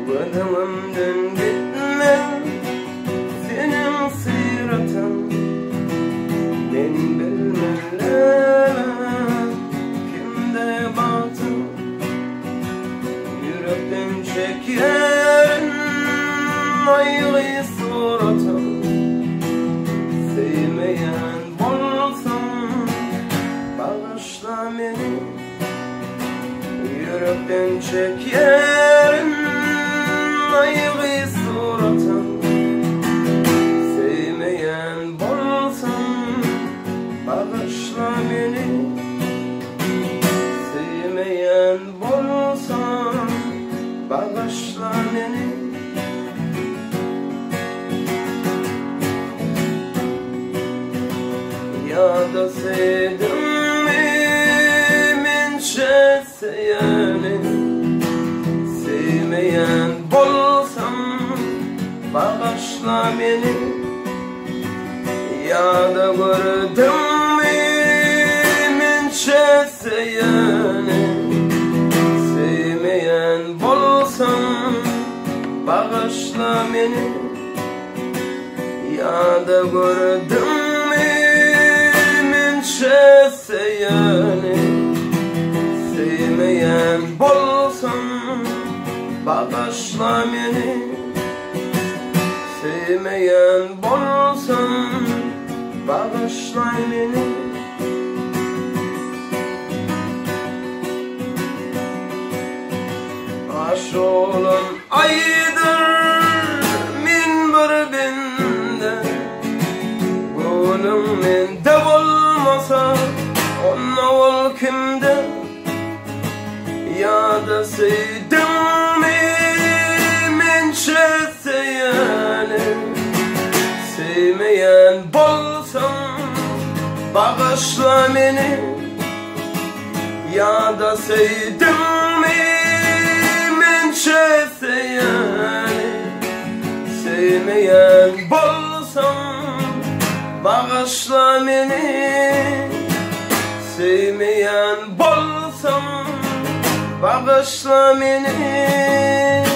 Kadımımdan gitme senin sıratın, ben bilmem kimde baktım. Yürekten çekerim ayrı suratın, sevmeyen bulsam bağışla beni. Yürekten çekerim ayrı suratın, sevmeyen bulsam bağışla beni. Sevmeyen bulsam bağışla beni. Ya da sevdim mi minçe seyani, sevmeyen bulsam bağışla beni. Ya da gördüm mi minçe seyani, sevmeyen bulsam bağışla beni. Ya da gördüm mi minçe seyani, sevmeyen bulsam bağışla beni. Sevmeyen bulsam bağışla beni. Aşk olan aydır min bir binde, gönlüm mende olmasa ona ol kimde. Ya da sevdim mi minçe seyani, sevmeyen bulsam bağışla beni. Ya da sevdim mi minçe seyani, sevmeyen bulsam bağışla beni. Sevmeyen bulsam bağışla beni.